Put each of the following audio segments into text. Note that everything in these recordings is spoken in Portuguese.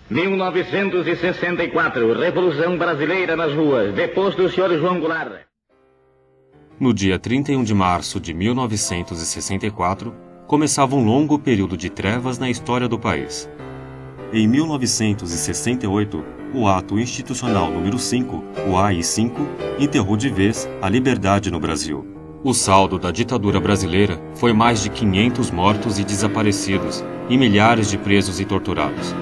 1964, Revolução Brasileira nas ruas, deposto do Sr. João Goulart. No dia 31 de março de 1964, começava um longo período de trevas na história do país. Em 1968, o Ato Institucional número 5, o AI-5, enterrou de vez a liberdade no Brasil. O saldo da ditadura brasileira foi mais de 500 mortos e desaparecidos e milhares de presos e torturados.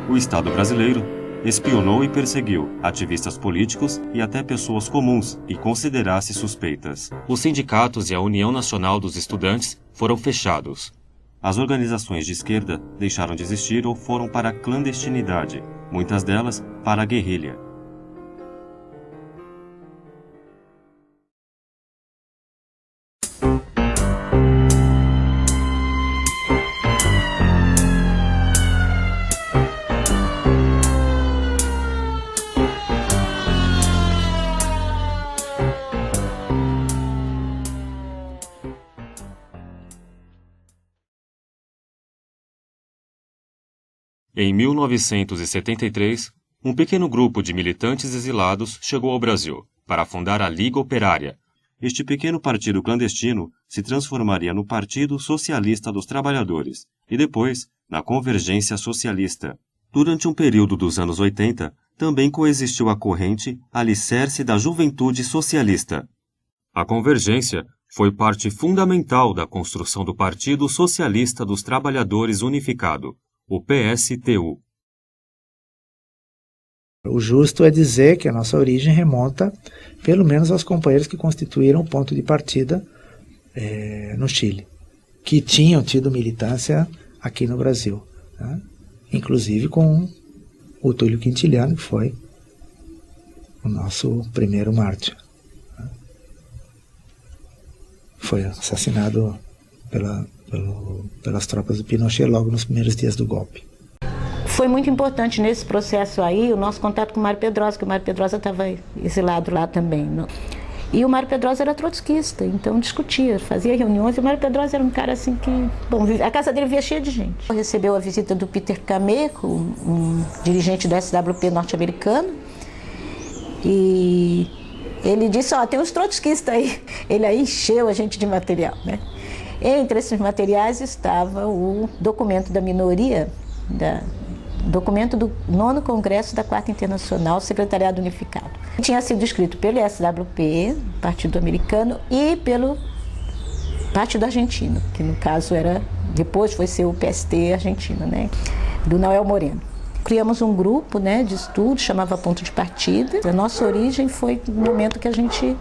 O Estado brasileiro espionou e perseguiu ativistas políticos e até pessoas comuns que considerasse suspeitas. Os sindicatos e a União Nacional dos Estudantes foram fechados. As organizações de esquerda deixaram de existir ou foram para a clandestinidade, muitas delas para a guerrilha. Em 1973, um pequeno grupo de militantes exilados chegou ao Brasil para fundar a Liga Operária. Este pequeno partido clandestino se transformaria no Partido Socialista dos Trabalhadores e depois na Convergência Socialista. Durante um período dos anos 80, também coexistiu a corrente Alicerce da Juventude Socialista. A Convergência foi parte fundamental da construção do Partido Socialista dos Trabalhadores Unificado, o PSTU. O justo é dizer que a nossa origem remonta, pelo menos, aos companheiros que constituíram o ponto de partida no Chile, que tinham tido militância aqui no Brasil, né? Inclusive com o Túlio Quintiliano, que foi o nosso primeiro mártir, né? Foi assassinado pelas tropas do Pinochet logo nos primeiros dias do golpe. Foi muito importante nesse processo aí o nosso contato com o Mário Pedrosa, que o Mário Pedrosa estava exilado lá também. E o Mário Pedrosa era trotskista, então discutia, fazia reuniões, e o Mário Pedrosa era um cara assim que... Bom, a casa dele via cheia de gente. Recebeu a visita do Peter Cameco, um dirigente do SWP norte-americano, e ele disse, tem uns trotskistas aí. Ele aí encheu a gente de material, né? Entre esses materiais estava o documento da minoria, documento do 9º Congresso da 4ª Internacional, Secretariado Unificado. Tinha sido escrito pelo SWP, Partido Americano, e pelo Partido Argentino, que no caso depois foi ser o PST argentino, né, do Noel Moreno. Criamos um grupo, né, de estudo, chamava Ponto de Partida. A nossa origem foi no momento que a gente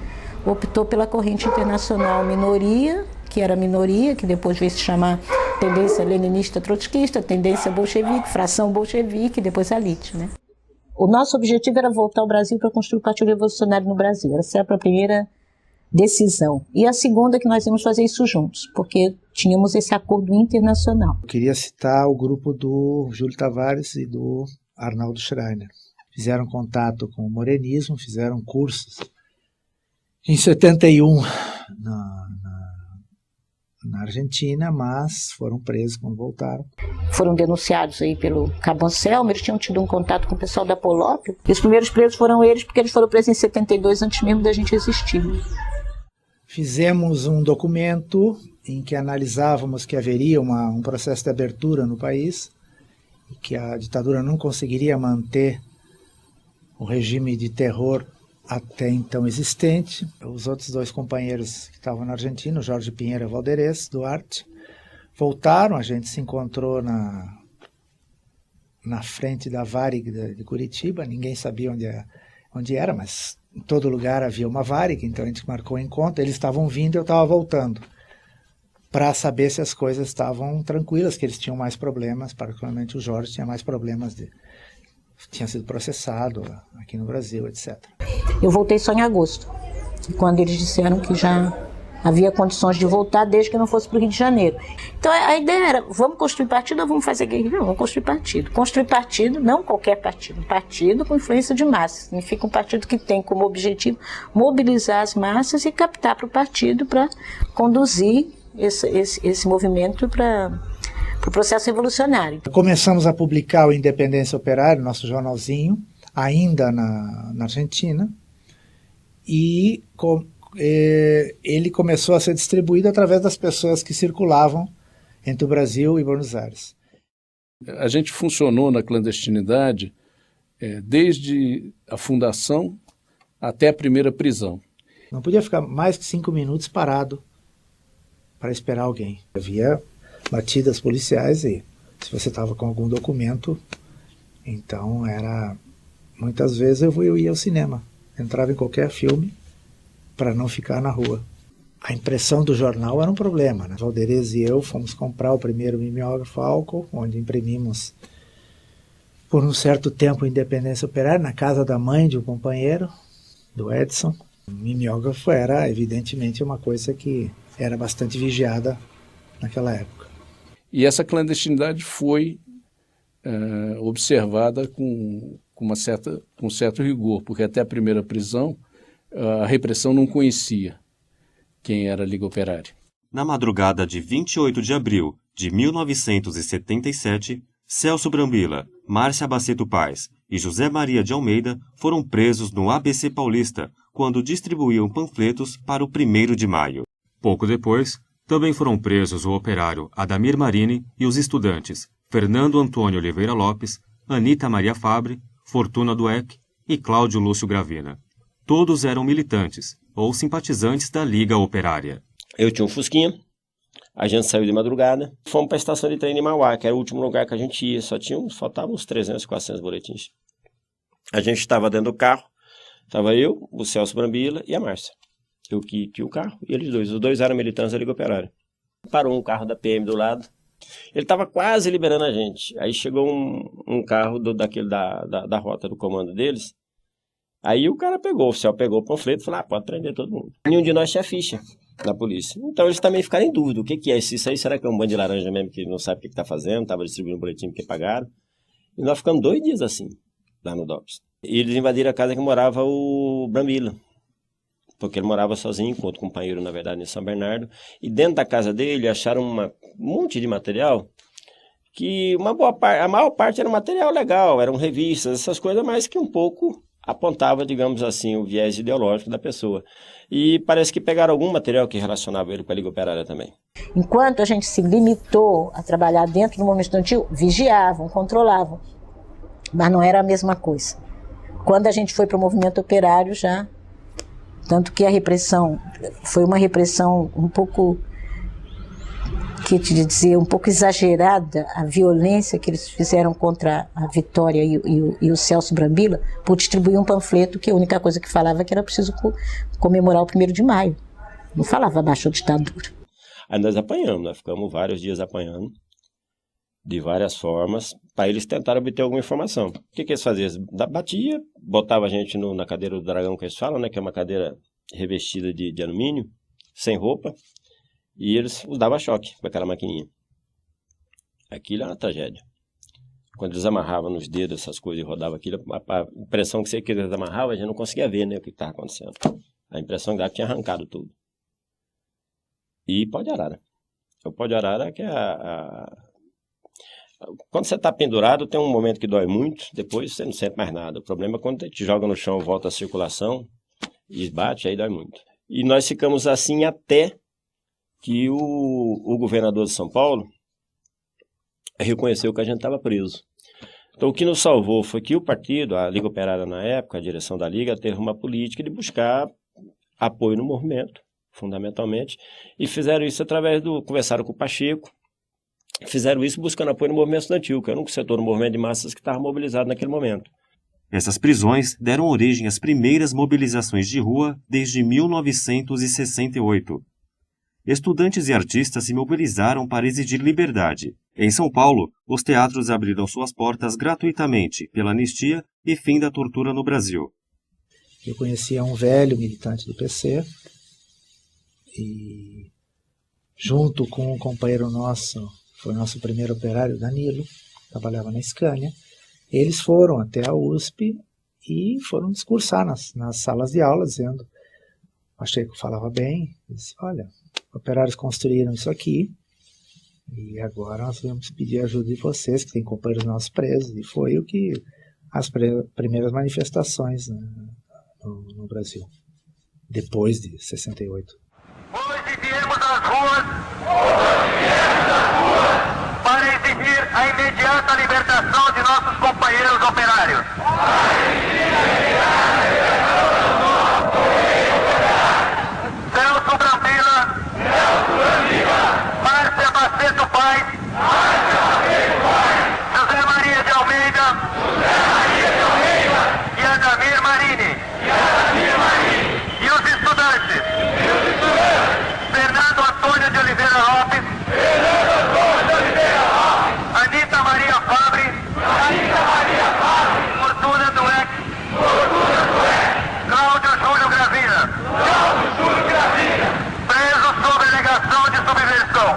optou pela corrente internacional minoria, que era a minoria, que depois veio se chamar tendência leninista trotskista, tendência bolchevique, fração bolchevique, depois a elite, né? O nosso objetivo era voltar ao Brasil para construir o Partido Revolucionário no Brasil. Essa era a primeira decisão. E a segunda que nós íamos fazer isso juntos, porque tínhamos esse acordo internacional. Eu queria citar o grupo do Júlio Tavares e do Arnaldo Schreiner. Fizeram contato com o morenismo, fizeram cursos. Em 71, na Argentina, mas foram presos quando voltaram. Foram denunciados aí pelo Cabo Anselmo, eles tinham tido um contato com o pessoal da Polópio, e os primeiros presos foram eles, porque eles foram presos em 72, antes mesmo da gente existir. Fizemos um documento em que analisávamos que haveria um processo de abertura no país, e que a ditadura não conseguiria manter o regime de terror até então existente. Os outros dois companheiros que estavam na Argentina, o Jorge Pinheiro e o Valderez Duarte, voltaram. A gente se encontrou na frente da Varig de Curitiba. Ninguém sabia onde era, mas em todo lugar havia uma Varig, então a gente marcou o encontro. Eles estavam vindo e eu estava voltando, para saber se as coisas estavam tranquilas, que eles tinham mais problemas, particularmente o Jorge tinha mais problemas tinha sido processado aqui no Brasil, etc. Eu voltei só em agosto, quando eles disseram que já havia condições de voltar, desde que não fosse para o Rio de Janeiro. Então a ideia era, vamos construir partido ou vamos fazer guerrilha? Não, vamos construir partido. Construir partido, não qualquer partido, um partido com influência de massa. Significa um partido que tem como objetivo mobilizar as massas e captar para o partido para conduzir esse movimento para para o processo revolucionário. Começamos a publicar o Independência Operária, nosso jornalzinho, ainda na Argentina, e ele começou a ser distribuído através das pessoas que circulavam entre o Brasil e Buenos Aires. A gente funcionou na clandestinidade desde a fundação até a primeira prisão. Não podia ficar mais que 5 minutos parado para esperar alguém. Havia batidas policiais e se você estava com algum documento, então muitas vezes eu ia ao cinema, entrava em qualquer filme para não ficar na rua. A impressão do jornal era um problema, né? Valderez e eu fomos comprar o primeiro mimeógrafo álcool, onde imprimimos por um certo tempo Independência Operária, na casa da mãe de um companheiro, do Edson. O mimeógrafo era, evidentemente, uma coisa que era bastante vigiada naquela época. E essa clandestinidade foi observada com certo rigor, porque até a primeira prisão a repressão não conhecia quem era a Liga Operária. Na madrugada de 28 de abril de 1977, Celso Brambila, Márcia Baceto Paz e José Maria de Almeida foram presos no ABC Paulista quando distribuíam panfletos para o 1º de maio. Pouco depois, também foram presos o operário Adamir Marini e os estudantes Fernando Antônio Oliveira Lopes, Anita Maria Fabre, Fortuna Dueck e Cláudio Lúcio Gravina. Todos eram militantes ou simpatizantes da Liga Operária. Eu tinha um Fusquinha, a gente saiu de madrugada, fomos para a estação de trem de Mauá, que era o último lugar que a gente ia, faltavam uns 300, 400 boletins. A gente estava dentro do carro, estava eu, o Celso Brambila e a Márcia. Eu que tinha o carro e eles dois, os dois eram militantes da Liga Operária. Parou um carro da PM do lado, ele estava quase liberando a gente, aí chegou um carro daquele da rota do comando deles. Aí o cara o oficial pegou o panfleto e falou, pode prender todo mundo. Nenhum de nós tinha ficha da polícia. Então eles também ficaram em dúvida, o que é isso? Isso aí será que é um bando de laranja mesmo que não sabe o que está fazendo, estava distribuindo um boletim porque pagaram. E nós ficamos 2 dias assim, lá no DOPS. E eles invadiram a casa que morava o Brambila, porque ele morava sozinho, com outro companheiro, na verdade, em São Bernardo. E dentro da casa dele acharam um monte de material, que a maior parte era material legal, eram revistas, essas coisas, mas que um pouco apontava, digamos assim, o viés ideológico da pessoa. E parece que pegaram algum material que relacionava ele com a Liga Operária também. Enquanto a gente se limitou a trabalhar dentro do movimento estudantil, vigiavam, controlavam, mas não era a mesma coisa. Quando a gente foi para o movimento operário já, tanto que a repressão foi uma repressão um pouco, um pouco exagerada, a violência que eles fizeram contra a Vitória e o Celso Brambila, por distribuir um panfleto que a única coisa que falava que era preciso comemorar o 1º de maio. Não falava abaixo da ditadura. Aí nós apanhamos, nós ficamos vários dias apanhando, de várias formas, para eles tentarem obter alguma informação. O que eles faziam? Batia, botava a gente na cadeira do dragão que eles falam, né, que é uma cadeira revestida de alumínio, sem roupa, e eles davam choque com aquela maquininha. Aquilo é uma tragédia. Quando eles amarravam nos dedos essas coisas e rodavam aquilo, a impressão que eles amarravam, a gente não conseguia ver, né, o que estava acontecendo. A impressão que tinha arrancado tudo. E pó de arara. O pó de arara que é Quando você está pendurado, tem um momento que dói muito, depois você não sente mais nada. O problema é quando te joga no chão, volta a circulação, e bate, aí dói muito. E nós ficamos assim até que o governador de São Paulo reconheceu que a gente estava preso. Então o que nos salvou foi que o partido, a Liga Operária na época, a direção da Liga, teve uma política de buscar apoio no movimento, fundamentalmente, e fizeram isso conversaram com o Pacheco, fizeram isso buscando apoio no movimento estudantil, que era um setor do movimento de massas que estava mobilizado naquele momento. Essas prisões deram origem às primeiras mobilizações de rua desde 1968. Estudantes e artistas se mobilizaram para exigir liberdade. Em São Paulo, os teatros abriram suas portas gratuitamente pela anistia e fim da tortura no Brasil. Eu conhecia um velho militante do PC e, junto com um companheiro nosso, foi nosso primeiro operário, Danilo, trabalhava na Scania, eles foram até a USP e foram discursar nas salas de aula, dizendo, Pacheco falava bem, disse, olha, operários construíram isso aqui, E agora nós vamos pedir ajuda de vocês, que têm companheiros nossos presos, e foi o que as primeiras manifestações, né, no Brasil, depois de 68. Hoje viemos às ruas para exigir a imediata libertação de nossos companheiros operários. Celso Brambila, Márcia Baceto Paes, José Maria de Almeida e Adamir Marini. E os estudantes, Fernando Antônio de Oliveira Lopes, Anita Maria Fabre, Fortuna Dueck, Cláudio Júlio Gravina, presos sob alegação de subversão.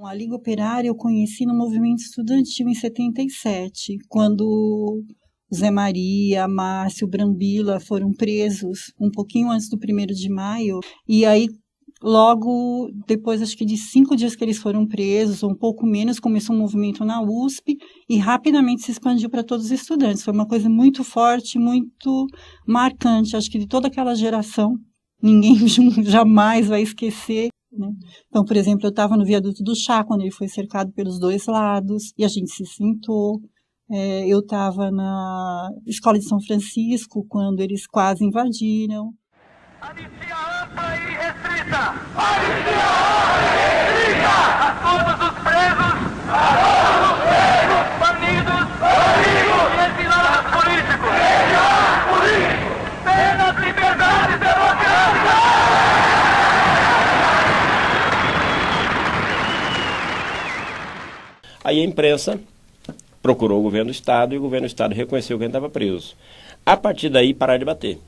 A Liga Operária eu conheci no movimento estudantil em 77, quando Zé Maria, Márcio, Brambila foram presos um pouquinho antes do 1º de maio, e aí logo depois, acho que de 5 dias que eles foram presos, ou um pouco menos, começou um movimento na USP e rapidamente se expandiu para todos os estudantes. Foi uma coisa muito forte, muito marcante, acho que de toda aquela geração, ninguém jamais vai esquecer, né? Então, por exemplo, eu estava no viaduto do Chá, quando ele foi cercado pelos dois lados, e a gente se sentou. Eu estava na Escola de São Francisco, quando eles quase invadiram. Anistia ampla e restrita! Anistia ampla e restrita! A todos os presos! A todos os presos! Banidos! Banidos! E exilados políticos! Exilados políticos! Penas, liberdades democráticas! Aí a imprensa procurou o governo do Estado e o governo do Estado reconheceu quem estava preso. A partir daí, pararam de bater.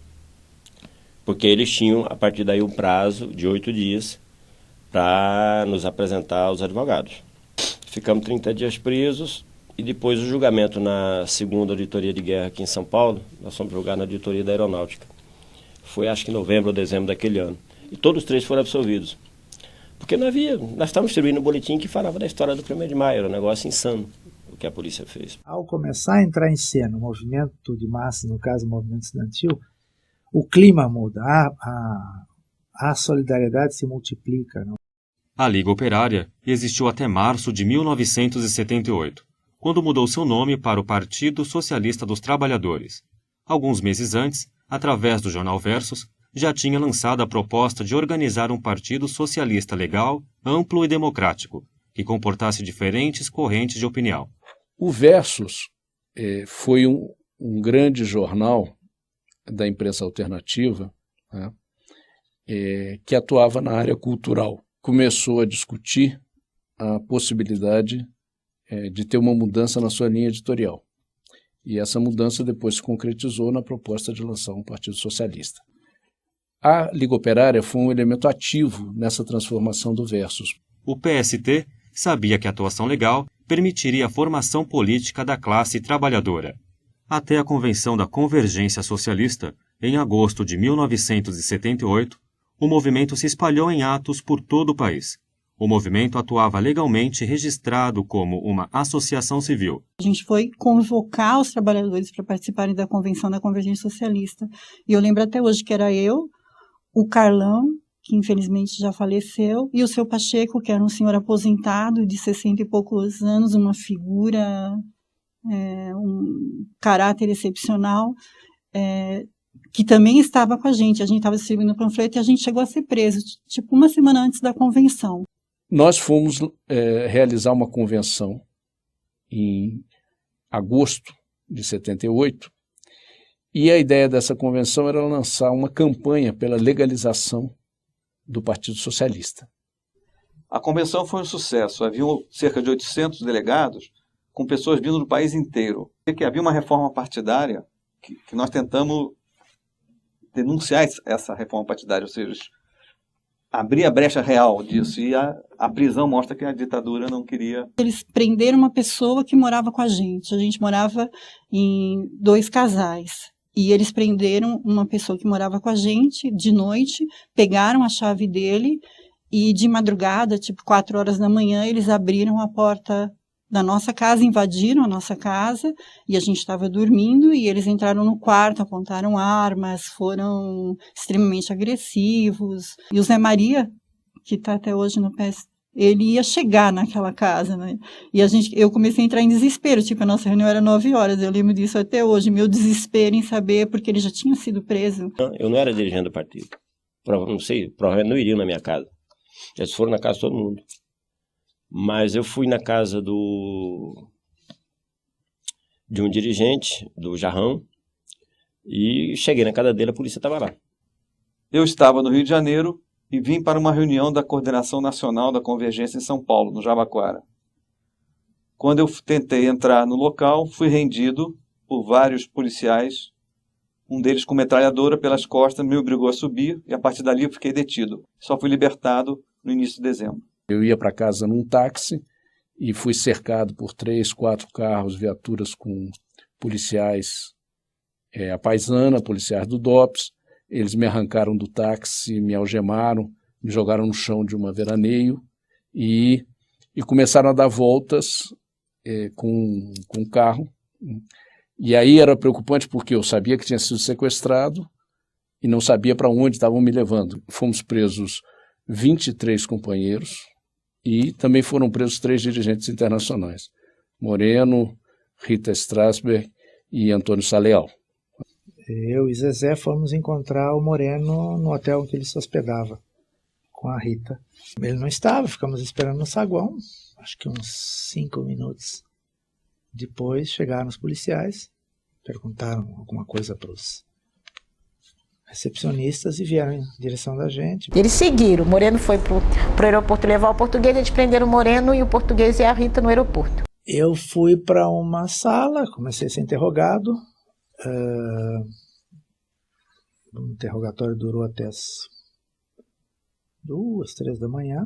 Porque eles tinham, a partir daí, um prazo de 8 dias para nos apresentar aos advogados. Ficamos 30 dias presos e depois o julgamento na 2ª Auditoria de Guerra aqui em São Paulo, nós fomos julgar na Auditoria da Aeronáutica. Foi, acho que em novembro ou dezembro daquele ano. E todos os 3 foram absolvidos. Porque nós estávamos distribuindo um boletim que falava da história do 1º de maio, era um negócio insano o que a polícia fez. Ao começar a entrar em cena o movimento de massa, no caso o movimento estudantil, o clima muda, a solidariedade se multiplica. Não? A Liga Operária existiu até março de 1978, quando mudou seu nome para o Partido Socialista dos Trabalhadores. Alguns meses antes, através do jornal Versus, já tinha lançado a proposta de organizar um partido socialista legal, amplo e democrático, que comportasse diferentes correntes de opinião. O Versus foi um grande jornal da imprensa alternativa, né, que atuava na área cultural. Começou a discutir a possibilidade de ter uma mudança na sua linha editorial. E essa mudança depois se concretizou na proposta de lançar um partido socialista. A Liga Operária foi um elemento ativo nessa transformação do Versus. O PST sabia que a atuação legal permitiria a formação política da classe trabalhadora. Até a Convenção da Convergência Socialista, em agosto de 1978, o movimento se espalhou em atos por todo o país. O movimento atuava legalmente registrado como uma associação civil. A gente foi convocar os trabalhadores para participarem da Convenção da Convergência Socialista. E eu lembro até hoje que era eu, o Carlão, que infelizmente já faleceu, e o seu Pacheco, que era um senhor aposentado de 60 e poucos anos, uma figura, um caráter excepcional, que também estava com a gente estava distribuindo o panfleto e a gente chegou a ser preso, tipo uma semana antes da convenção. Nós fomos realizar uma convenção em agosto de 78, e a ideia dessa convenção era lançar uma campanha pela legalização do Partido Socialista. A convenção foi um sucesso. Havia cerca de 800 delegados, com pessoas vindo do país inteiro. Que havia uma reforma partidária que nós tentamos denunciar essa reforma partidária, ou seja, abrir a brecha real disso. E a prisão mostra que a ditadura não queria. Eles prenderam uma pessoa que morava com a gente morava em 2 casais. E eles prenderam uma pessoa que morava com a gente de noite, pegaram a chave dele E de madrugada, tipo 4 horas da manhã, eles abriram a porta da nossa casa, invadiram a nossa casa, e a gente estava dormindo, e eles entraram no quarto, apontaram armas, foram extremamente agressivos. E o Zé Maria, que está até hoje no PS, ele ia chegar naquela casa, né? E eu comecei a entrar em desespero, tipo, a nossa reunião era 9 horas, eu lembro disso até hoje, meu desespero em saber, porque ele já tinha sido preso. Eu não era dirigente do partido. Não sei, provavelmente não iriam na minha casa. Eles foram na casa de todo mundo. Mas eu fui na casa de um dirigente, do Jarrão, e cheguei na casa dele, a polícia estava lá. Eu estava no Rio de Janeiro e vim para uma reunião da Coordenação Nacional da Convergência em São Paulo, no Jabaquara. Quando eu tentei entrar no local, fui rendido por vários policiais, um deles com metralhadora pelas costas, me obrigou a subir e a partir dali eu fiquei detido. Só fui libertado no início de dezembro. Eu ia para casa num táxi e fui cercado por 3, 4 carros, viaturas com policiais, a paisana, policiais do DOPS. Eles me arrancaram do táxi, me algemaram, me jogaram no chão de uma veraneio e começaram a dar voltas com o carro. E aí era preocupante porque eu sabia que tinha sido sequestrado e não sabia para onde estavam me levando. Fomos presos 23 companheiros e também foram presos 3 dirigentes internacionais, Moreno, Rita Strasberg e Antônio Saleal. Eu e Zezé fomos encontrar o Moreno no hotel em que ele se hospedava, com a Rita. Ele não estava, ficamos esperando no saguão, acho que uns 5 minutos. Depois chegaram os policiais, perguntaram alguma coisa para os recepcionistas e vieram em direção da gente. Eles seguiram, o Moreno foi para o aeroporto levar o português, eles prenderam o Moreno e o português e a Rita no aeroporto. Eu fui para uma sala, comecei a ser interrogado. O interrogatório durou até as 2, 3 da manhã.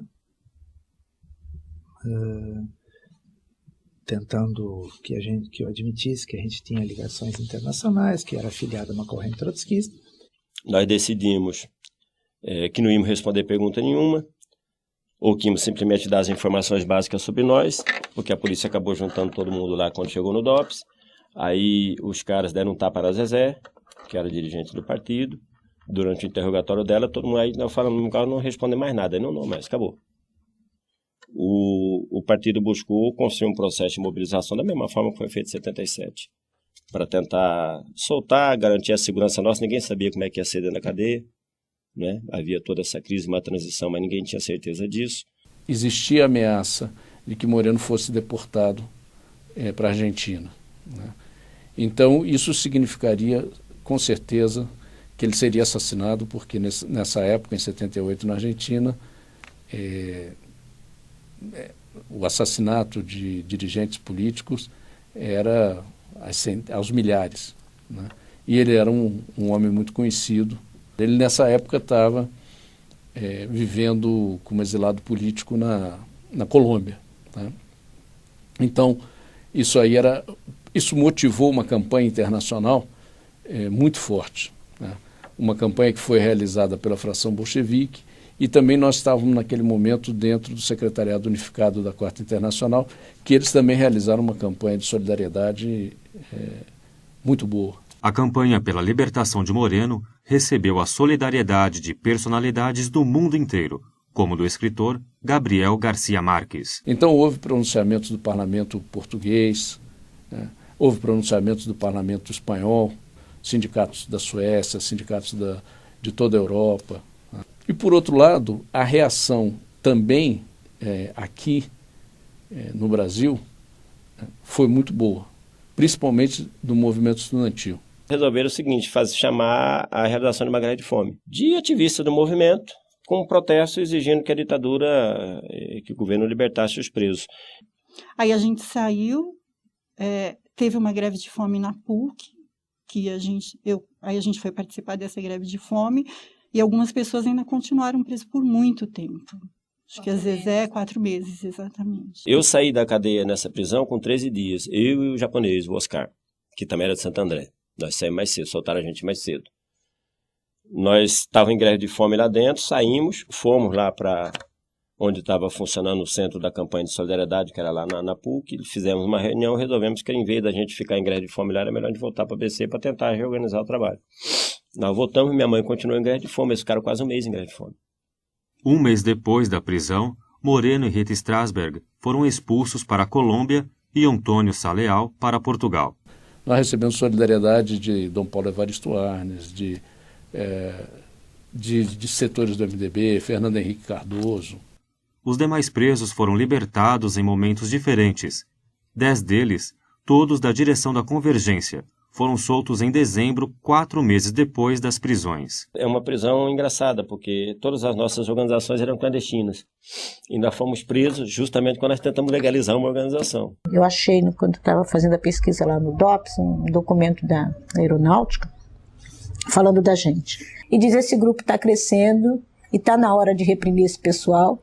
Tentando que eu admitisse que a gente tinha ligações internacionais, que era afiliado a uma corrente trotskista. Nós decidimos que não íamos responder pergunta nenhuma, ou que íamos simplesmente dar as informações básicas sobre nós, porque a polícia acabou juntando todo mundo lá quando chegou no DOPS. Aí os caras deram um tapa na Zezé, que era dirigente do partido. Durante o interrogatório dela, todo mundo aí falando, não responde mais nada. Não, mas acabou. O partido buscou construir um processo de mobilização da mesma forma que foi feito em 77, para tentar soltar, garantir a segurança nossa. Ninguém sabia como é que ia ser dentro da cadeia, né? Havia toda essa crise, uma transição, mas ninguém tinha certeza disso. Existia a ameaça de que Moreno fosse deportado para a Argentina, né? Então, isso significaria, com certeza, que ele seria assassinado, porque nessa época, em 78, na Argentina, o assassinato de dirigentes políticos era aos milhares, né? E ele era um homem muito conhecido. Ele, nessa época, estava vivendo como exilado político na Colômbia, né? Então, isso motivou uma campanha internacional muito forte, né? Uma campanha que foi realizada pela fração bolchevique, e também nós estávamos naquele momento dentro do Secretariado Unificado da Quarta Internacional, que eles também realizaram uma campanha de solidariedade muito boa. A campanha pela libertação de Moreno recebeu a solidariedade de personalidades do mundo inteiro, como do escritor Gabriel Garcia Marques. Então houve pronunciamentos do parlamento português, né? Houve pronunciamentos do parlamento espanhol, sindicatos da Suécia, sindicatos de toda a Europa. E, por outro lado, a reação também aqui no Brasil foi muito boa, principalmente do movimento estudantil. Resolveram o seguinte, chamar a realização de uma greve de fome de ativista do movimento, com um protesto exigindo que a ditadura, que o governo libertasse os presos. Aí a gente saiu, teve uma greve de fome na PUC, que aí a gente foi participar dessa greve de fome, e algumas pessoas ainda continuaram presas por muito tempo. Acho que às vezes 4 meses, exatamente. Eu saí da cadeia nessa prisão com 13 dias, eu e o japonês, o Oscar, que também era de Santo André. Nós saímos mais cedo, soltaram a gente mais cedo. Nós estávamos em greve de fome lá dentro, saímos, fomos lá para onde estava funcionando o centro da campanha de solidariedade, que era lá na PUC. Fizemos uma reunião e resolvemos que, em vez da gente ficar em greve de fome, era melhor a gente voltar para a ABC para tentar reorganizar o trabalho. Nós voltamos e minha mãe continuou em greve de fome. Eles ficaram quase um mês em greve de fome. Um mês depois da prisão, Moreno e Rita Strasberg foram expulsos para a Colômbia e Antônio Sá Leal para Portugal. Nós recebemos solidariedade de Dom Paulo Evaristo Arnes, de setores do MDB, Fernando Henrique Cardoso. Os demais presos foram libertados em momentos diferentes. 10 deles, todos da direção da Convergência, foram soltos em dezembro, 4 meses depois das prisões. É uma prisão engraçada, porque todas as nossas organizações eram clandestinas. E nós fomos presos justamente quando nós tentamos legalizar uma organização. Eu achei, quando estava fazendo a pesquisa lá no DOPS, um documento da Aeronáutica, falando da gente. E diz: esse grupo está crescendo e está na hora de reprimir esse pessoal,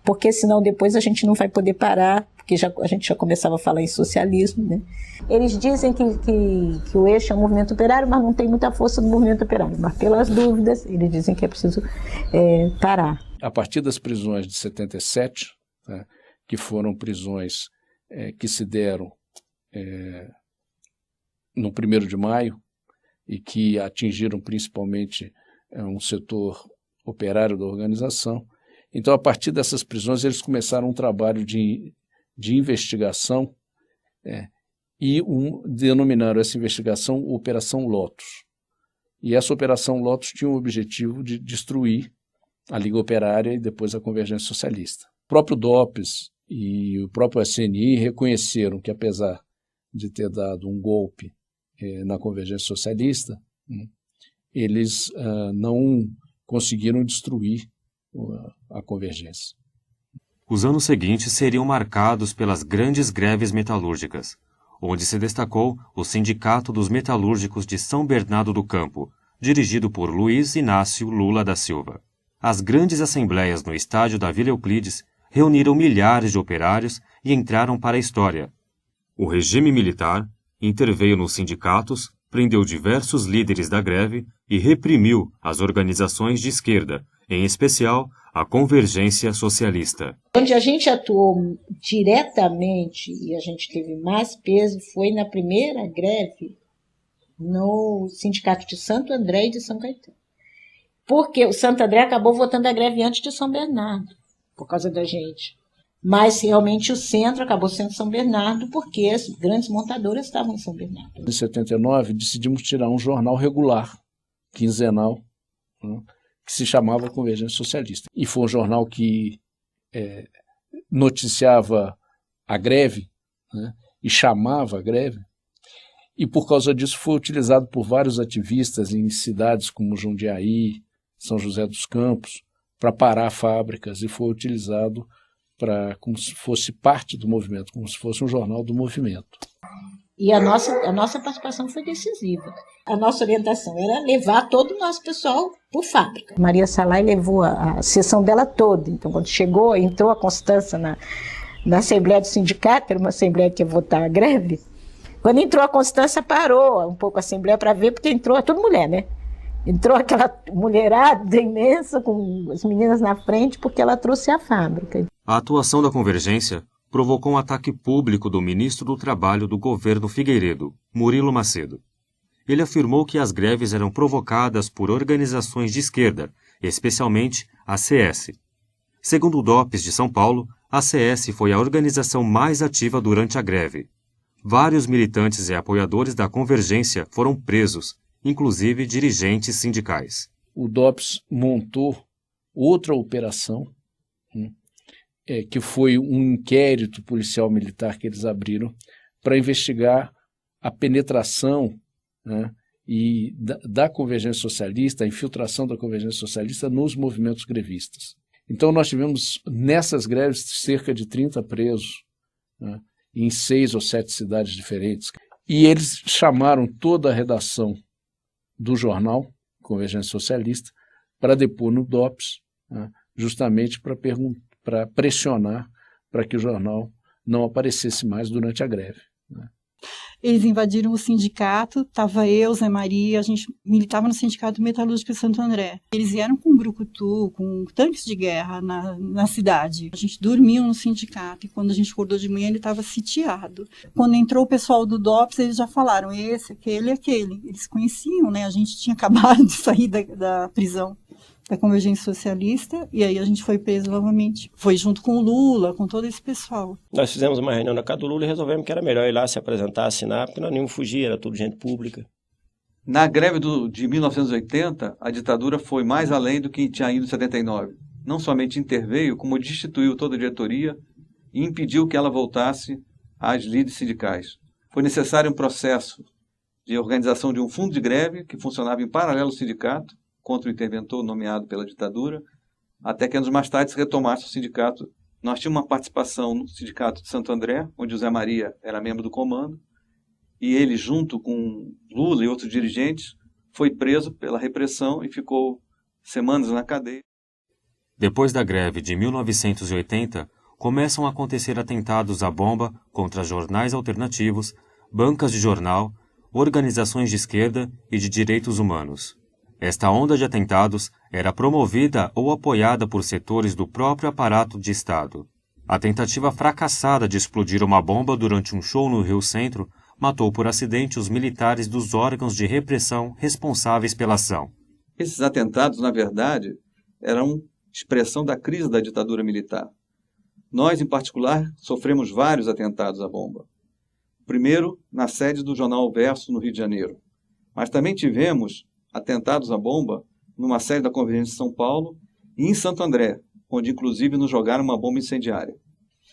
porque senão depois a gente não vai poder parar, porque a gente já começava a falar em socialismo, né? Eles dizem que o eixo é um movimento operário, mas não tem muita força no movimento operário. Mas pelas dúvidas, eles dizem que é preciso parar. A partir das prisões de 77, né, que foram prisões que se deram no 1º de maio e que atingiram principalmente um setor operário da organização. Então, a partir dessas prisões, eles começaram um trabalho de investigação e denominaram essa investigação Operação Lotus. E essa Operação Lotus tinha o objetivo de destruir a Liga Operária e depois a Convergência Socialista. O próprio DOPS e o próprio SNI reconheceram que, apesar de ter dado um golpe na Convergência Socialista, eles não conseguiram destruir a Convergência. Os anos seguintes seriam marcados pelas grandes greves metalúrgicas, onde se destacou o Sindicato dos Metalúrgicos de São Bernardo do Campo, dirigido por Luiz Inácio Lula da Silva. As grandes assembleias no estádio da Vila Euclides reuniram milhares de operários e entraram para a história. O regime militar interveio nos sindicatos, prendeu diversos líderes da greve e reprimiu as organizações de esquerda, em especial a Convergência Socialista. Onde a gente atuou diretamente e a gente teve mais peso foi na primeira greve no Sindicato de Santo André e de São Caetano. Porque o Santo André acabou votando a greve antes de São Bernardo, por causa da gente. Mas realmente o centro acabou sendo São Bernardo, porque as grandes montadoras estavam em São Bernardo. Em 79, decidimos tirar um jornal regular, quinzenal, que se chamava Convergência Socialista. E foi um jornal que noticiava a greve, e chamava a greve, e por causa disso foi utilizado por vários ativistas em cidades como Jundiaí, São José dos Campos, para parar fábricas, e foi utilizado como se fosse parte do movimento, como se fosse um jornal do movimento. E a nossa participação foi decisiva. A nossa orientação era levar todo o nosso pessoal por fábrica. Maria Salai levou a sessão dela toda. Então, quando entrou a Constância na Assembleia do Sindicato, era uma Assembleia que ia votar a greve. Quando entrou a Constância, parou um pouco a Assembleia para ver, porque entrou tudo mulher, né? Entrou aquela mulherada imensa com as meninas na frente, porque ela trouxe a fábrica. A atuação da Convergência provocou um ataque público do ministro do Trabalho do governo Figueiredo, Murilo Macedo. Ele afirmou que as greves eram provocadas por organizações de esquerda, especialmente a CS. Segundo o DOPS de São Paulo, a CS foi a organização mais ativa durante a greve. Vários militantes e apoiadores da Convergência foram presos, inclusive dirigentes sindicais. O DOPS montou outra operação, que foi um inquérito policial militar que eles abriram para investigar a penetração e da Convergência Socialista, a infiltração da Convergência Socialista nos movimentos grevistas. Então nós tivemos nessas greves cerca de 30 presos, em 6 ou 7 cidades diferentes. E eles chamaram toda a redação do jornal Convergência Socialista para depor no DOPS, justamente para pressionar para que o jornal não aparecesse mais durante a greve. Eles invadiram o sindicato, estava eu, Zé Maria, a gente militava no Sindicato Metalúrgico de Santo André. Eles vieram com brucutu, com tanques de guerra na cidade. A gente dormia no sindicato e quando a gente acordou de manhã ele estava sitiado. Quando entrou o pessoal do DOPS, eles já falaram, esse, aquele e aquele. Eles conheciam, né? A gente tinha acabado de sair da prisão da Convergência Socialista, e aí a gente foi preso novamente. Foi junto com o Lula, com todo esse pessoal. Nós fizemos uma reunião na casa do Lula e resolvemos que era melhor ir lá se apresentar, assinar, porque nós não íamos fugir, era tudo gente pública. Na greve de 1980, a ditadura foi mais além do que tinha ido em 79. Não somente interveio, como destituiu toda a diretoria e impediu que ela voltasse às lides sindicais. Foi necessário um processo de organização de um fundo de greve que funcionava em paralelo ao sindicato, contra o interventor nomeado pela ditadura, até que anos mais tarde se retomasse o sindicato. Nós tínhamos uma participação no sindicato de Santo André, onde o Zé Maria era membro do comando, e ele, junto com Lula e outros dirigentes, foi preso pela repressão e ficou semanas na cadeia. Depois da greve de 1980, começam a acontecer atentados à bomba contra jornais alternativos, bancas de jornal, organizações de esquerda e de direitos humanos. Esta onda de atentados era promovida ou apoiada por setores do próprio aparato de Estado. A tentativa fracassada de explodir uma bomba durante um show no Rio Centro matou por acidente os militares dos órgãos de repressão responsáveis pela ação. Esses atentados, na verdade, eram expressão da crise da ditadura militar. Nós, em particular, sofremos vários atentados à bomba. Primeiro, na sede do jornal O Verso, no Rio de Janeiro. Mas também tivemos atentados à bomba numa sede da Convergência de São Paulo e em Santo André, onde inclusive nos jogaram uma bomba incendiária.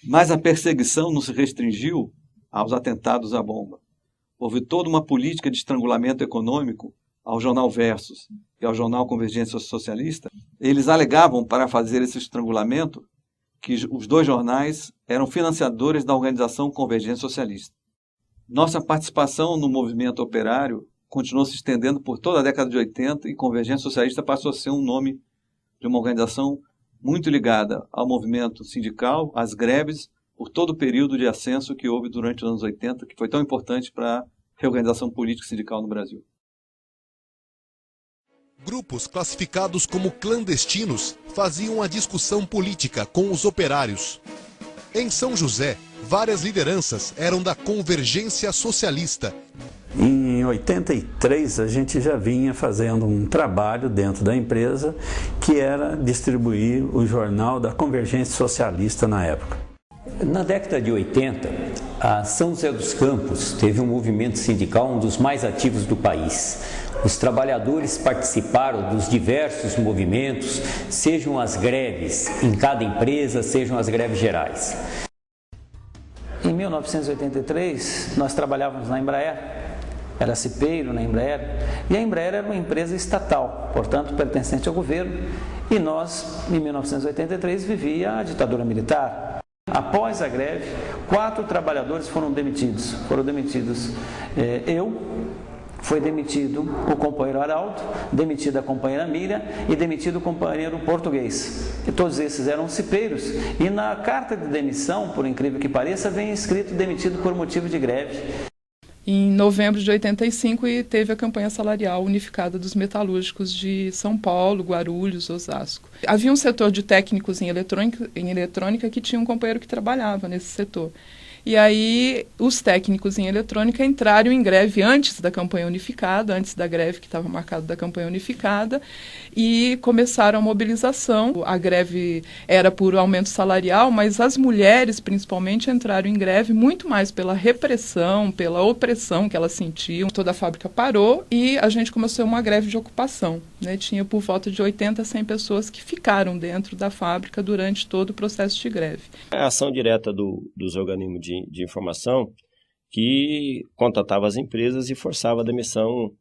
Mas a perseguição não se restringiu aos atentados à bomba. Houve toda uma política de estrangulamento econômico ao jornal Versus e ao jornal Convergência Socialista. Eles alegavam para fazer esse estrangulamento que os dois jornais eram financiadores da organização Convergência Socialista. Nossa participação no movimento operário continuou se estendendo por toda a década de 80 e Convergência Socialista passou a ser um nome de uma organização muito ligada ao movimento sindical, às greves, por todo o período de ascenso que houve durante os anos 80, que foi tão importante para a reorganização política e sindical no Brasil. Grupos classificados como clandestinos faziam a discussão política com os operários. Em São José, várias lideranças eram da Convergência Socialista. Em 83, a gente já vinha fazendo um trabalho dentro da empresa que era distribuir o jornal da Convergência Socialista na época. Na década de 80, a São José dos Campos teve um movimento sindical um dos mais ativos do país. Os trabalhadores participaram dos diversos movimentos, sejam as greves em cada empresa, sejam as greves gerais. Em 1983, nós trabalhávamos na Embraer. Era cipeiro na Embraer, e a Embraer era uma empresa estatal, portanto pertencente ao governo, e nós, em 1983, vivia a ditadura militar. Após a greve, 4 trabalhadores foram demitidos. Foi demitido o companheiro Araldo, demitida a companheira Miriam e demitido o companheiro português. E todos esses eram cipeiros, e na carta de demissão, por incrível que pareça, vem escrito demitido por motivo de greve. Em novembro de 85 e teve a campanha salarial unificada dos metalúrgicos de São Paulo, Guarulhos, Osasco. Havia um setor de técnicos em eletrônica que tinha um companheiro que trabalhava nesse setor. E aí os técnicos em eletrônica entraram em greve antes da campanha unificada, antes da greve que estava marcada da campanha unificada, e começaram a mobilização. A greve era por aumento salarial, mas as mulheres, principalmente, entraram em greve muito mais pela repressão, pela opressão que elas sentiam. Toda a fábrica parou e a gente começou uma greve de ocupação, né? Tinha por volta de 80 a 100 pessoas que ficaram dentro da fábrica durante todo o processo de greve. A ação direta dos organismos de informação que contatava as empresas e forçava a demissão,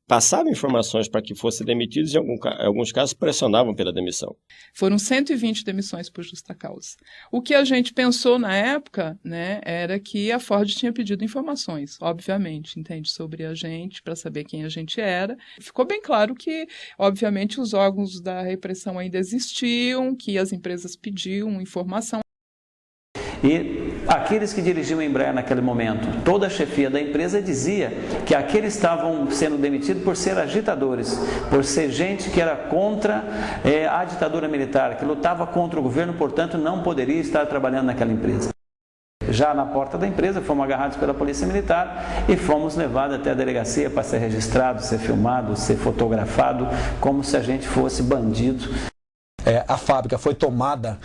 passava informações para que fossem demitidos e, em alguns casos, pressionavam pela demissão. Foram 120 demissões por justa causa. O que a gente pensou na época, né, era que a Ford tinha pedido informações, obviamente, entende, sobre a gente, para saber quem a gente era. Ficou bem claro que, obviamente, os órgãos da repressão ainda existiam, que as empresas pediam informação. E aqueles que dirigiam a Embraer naquele momento, toda a chefia da empresa dizia que aqueles estavam sendo demitidos por ser agitadores, por ser gente que era contra a ditadura militar, que lutava contra o governo, portanto não poderia estar trabalhando naquela empresa. Já na porta da empresa, fomos agarrados pela polícia militar e fomos levados até a delegacia para ser registrado, ser filmado, ser fotografado, como se a gente fosse bandido. A fábrica foi tomada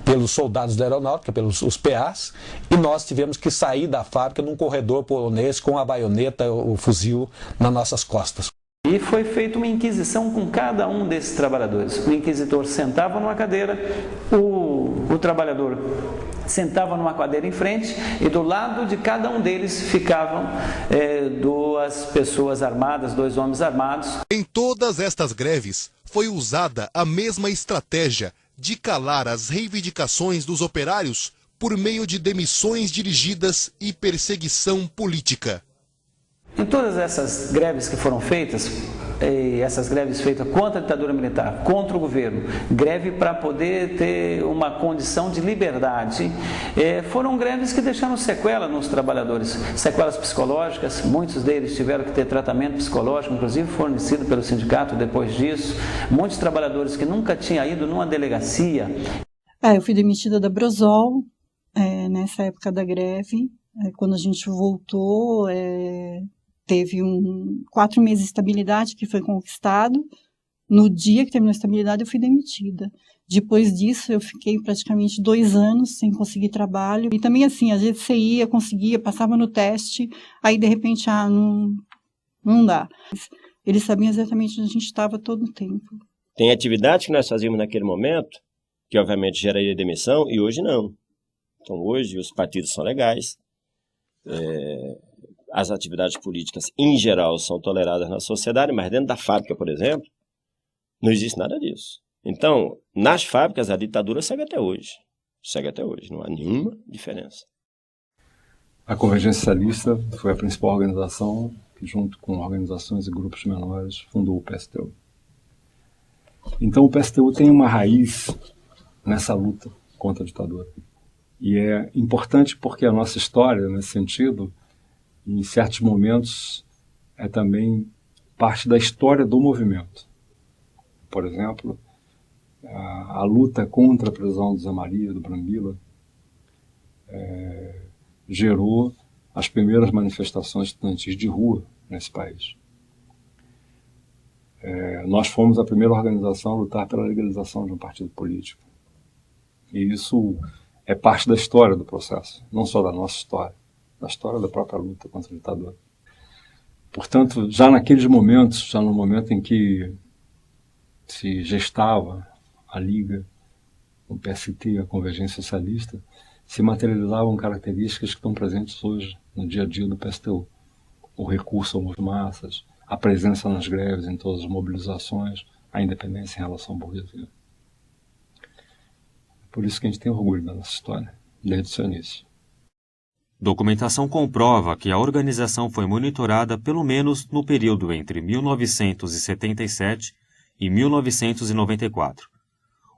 pelos soldados da aeronáutica, pelos os PAs, e nós tivemos que sair da fábrica num corredor polonês com a baioneta, o fuzil nas nossas costas. E foi feita uma inquisição com cada um desses trabalhadores. O inquisitor sentava numa cadeira, o trabalhador sentava numa cadeira em frente e do lado de cada um deles ficavam duas pessoas armadas, 2 homens armados. Em todas estas greves foi usada a mesma estratégia de calar as reivindicações dos operários por meio de demissões dirigidas e perseguição política. Em todas essas greves que foram feitas, essas greves feitas contra a ditadura militar, contra o governo, greve para poder ter uma condição de liberdade, foram greves que deixaram sequela nos trabalhadores, sequelas psicológicas. Muitos deles tiveram que ter tratamento psicológico, inclusive fornecido pelo sindicato depois disso. Muitos trabalhadores que nunca tinham ido numa delegacia. Eu fui demitida da Brosol nessa época da greve. Quando a gente voltou, teve 4 meses de estabilidade que foi conquistado. No dia que terminou a estabilidade, eu fui demitida. Depois disso, eu fiquei praticamente 2 anos sem conseguir trabalho. E também assim, às vezes você ia, conseguia, passava no teste, aí de repente, não dá. Eles sabiam exatamente onde a gente estava todo o tempo. Tem atividade que nós fazíamos naquele momento, que obviamente geraria demissão, e hoje não. Então hoje os partidos são legais, as atividades políticas, em geral, são toleradas na sociedade, mas dentro da fábrica, por exemplo, não existe nada disso. Então, nas fábricas, a ditadura segue até hoje. Segue até hoje, não há nenhuma diferença. A Convergência Socialista foi a principal organização que, junto com organizações e grupos menores, fundou o PSTU. Então, o PSTU tem uma raiz nessa luta contra a ditadura. E é importante porque a nossa história, nesse sentido, em certos momentos, é também parte da história do movimento. Por exemplo, a luta contra a prisão do Zé Maria, do Brambila, gerou as primeiras manifestações estudantis de rua nesse país. Nós fomos a primeira organização a lutar pela legalização de um partido político. E isso é parte da história do processo, não só da nossa história, da história da própria luta contra a ditadura. Portanto, já naqueles momentos, já no momento em que se gestava a Liga, o PST, a Convergência Socialista, se materializavam características que estão presentes hoje no dia a dia do PSTU. O recurso às massas, a presença nas greves, em todas as mobilizações, a independência em relação à burguesia. Por isso que a gente tem orgulho da nossa história, desde o seu início. Documentação comprova que a organização foi monitorada pelo menos no período entre 1977 e 1994.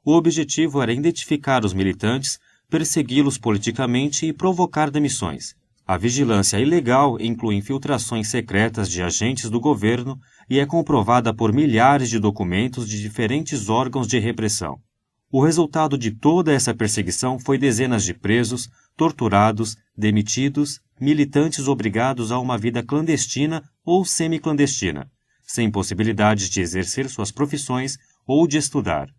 O objetivo era identificar os militantes, persegui-los politicamente e provocar demissões. A vigilância ilegal inclui infiltrações secretas de agentes do governo e é comprovada por milhares de documentos de diferentes órgãos de repressão. O resultado de toda essa perseguição foi dezenas de presos, torturados, demitidos, militantes obrigados a uma vida clandestina ou semiclandestina, sem possibilidades de exercer suas profissões ou de estudar.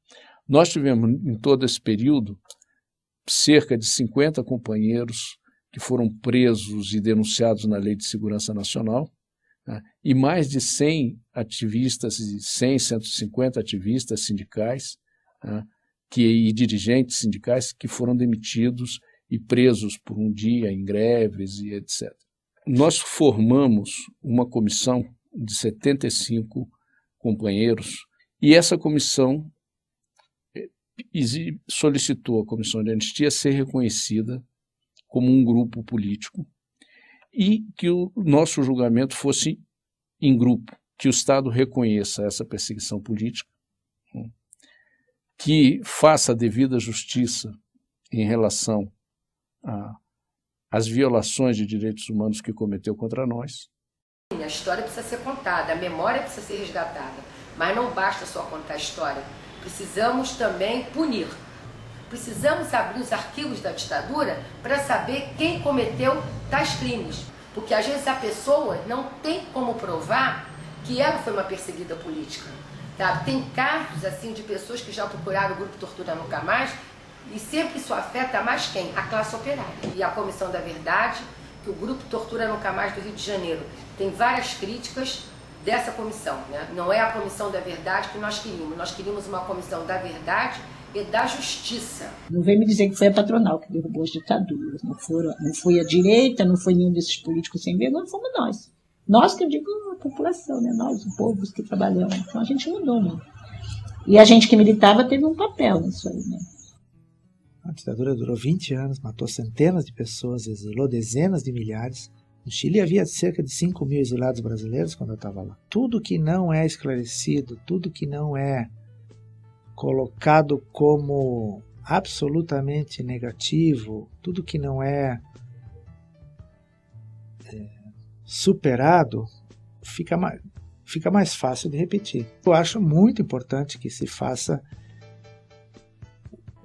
Nós tivemos, em todo esse período, cerca de 50 companheiros que foram presos e denunciados na Lei de Segurança Nacional, né, e mais de 100 ativistas, 150 ativistas sindicais, né, e dirigentes sindicais que foram demitidos e presos por um dia em greves e etc. Nós formamos uma comissão de 75 companheiros e essa comissão solicitou à Comissão de Anistia ser reconhecida como um grupo político e que o nosso julgamento fosse em grupo, que o Estado reconheça essa perseguição política, que faça a devida justiça em relação as violações de direitos humanos que cometeu contra nós. A história precisa ser contada, a memória precisa ser resgatada, mas não basta só contar a história. Precisamos também punir. Precisamos abrir os arquivos da ditadura para saber quem cometeu tais crimes. Porque às vezes a pessoa não tem como provar que ela foi uma perseguida política. Tá? Tem casos assim de pessoas que já procuraram o Grupo Tortura Nunca Mais e sempre isso afeta mais quem? A classe operária. E a Comissão da Verdade, que o Grupo Tortura Nunca Mais do Rio de Janeiro tem várias críticas dessa comissão, né? Não é a Comissão da Verdade que nós queríamos uma Comissão da Verdade e da Justiça. Não vem me dizer que foi a patronal que derrubou as ditaduras, não foi a direita, não foi nenhum desses políticos sem vergonha, fomos nós. Nós, que eu digo, a população, né? Nós, o povo que trabalhamos. Então a gente mudou, né? E a gente que militava teve um papel nisso aí, né? A ditadura durou 20 anos, matou centenas de pessoas, exilou dezenas de milhares. No Chile havia cerca de 5 mil exilados brasileiros quando eu estava lá. Tudo que não é esclarecido, tudo que não é colocado como absolutamente negativo, tudo que não é superado, fica mais fácil de repetir. Eu acho muito importante que se faça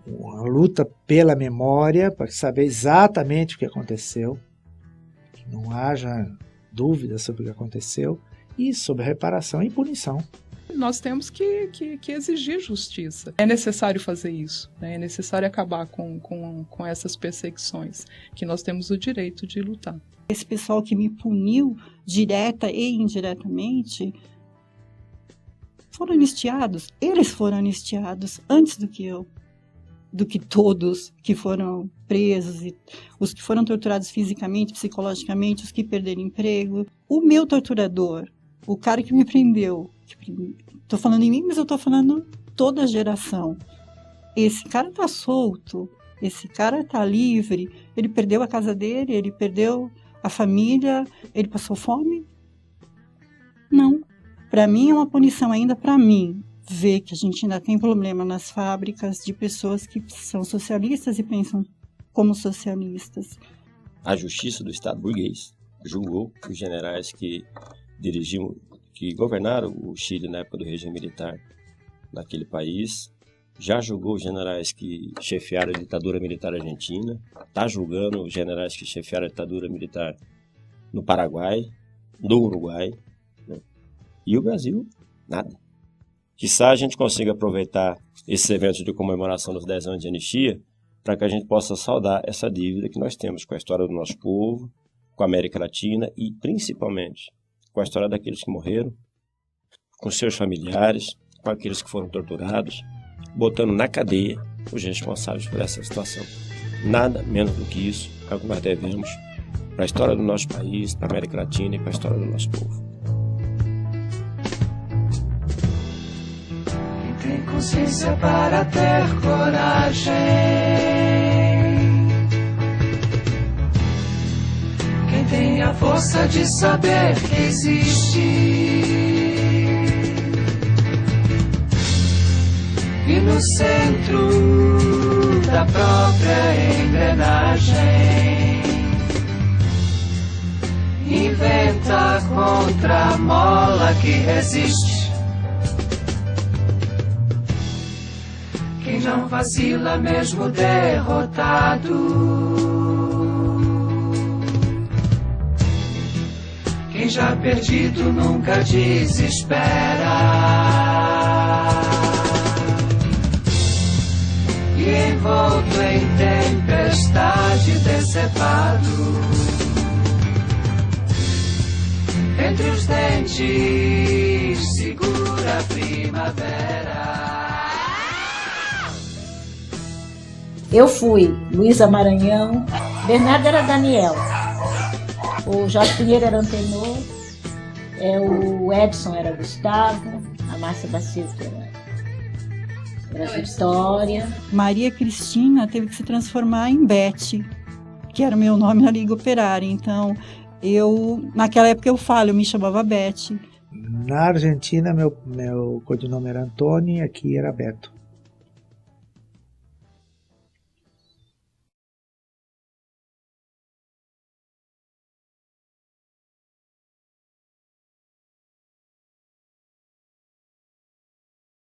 uma luta pela memória, para saber exatamente o que aconteceu, que não haja dúvida sobre o que aconteceu, e sobre a reparação e punição. Nós temos que exigir justiça. É necessário fazer isso, né? É necessário acabar com essas perseguições, que nós temos o direito de lutar. Esse pessoal que me puniu, direta e indiretamente, foram anistiados. Eles foram anistiados antes do que todos que foram presos, e os que foram torturados fisicamente, psicologicamente, os que perderam emprego. O meu torturador, o cara que me prendeu, estou falando em mim, mas eu estou falando toda a geração. Esse cara está solto, esse cara está livre, ele perdeu a casa dele, ele perdeu a família, ele passou fome? Não. Para mim é uma punição ainda para mim. Ver que a gente ainda tem problema nas fábricas de pessoas que são socialistas e pensam como socialistas. A justiça do Estado burguês julgou que os generais que governaram o Chile na época do regime militar naquele país, já julgou os generais que chefiaram a ditadura militar argentina, está julgando os generais que chefiaram a ditadura militar no Paraguai, no Uruguai, né? E o Brasil, nada. Quizá a gente consiga aproveitar esses eventos de comemoração dos 10 anos de anistia para que a gente possa saldar essa dívida que nós temos com a história do nosso povo, com a América Latina e, principalmente, com a história daqueles que morreram, com seus familiares, com aqueles que foram torturados, botando na cadeia os responsáveis por essa situação. Nada menos do que isso é o que nós devemos para a história do nosso país, para a América Latina e para a história do nosso povo. Tem consciência para ter coragem. Quem tem a força de saber que existe e no centro da própria engrenagem inventa contra a mola que resiste. Quem não vacila mesmo derrotado, quem já perdido nunca desespera, e envolto em tempestade decepado, entre os dentes segura a primavera. Eu fui Luísa Maranhão, Bernardo era Daniel, o Jorge Pinheiro era Antenor, o Edson era Gustavo, a Márcia Baceto era Vitória. Maria Cristina teve que se transformar em Bete, que era o meu nome na Liga Operária. Então, naquela época eu me chamava Bete. Na Argentina, meu codinome era Antônio e aqui era Beto.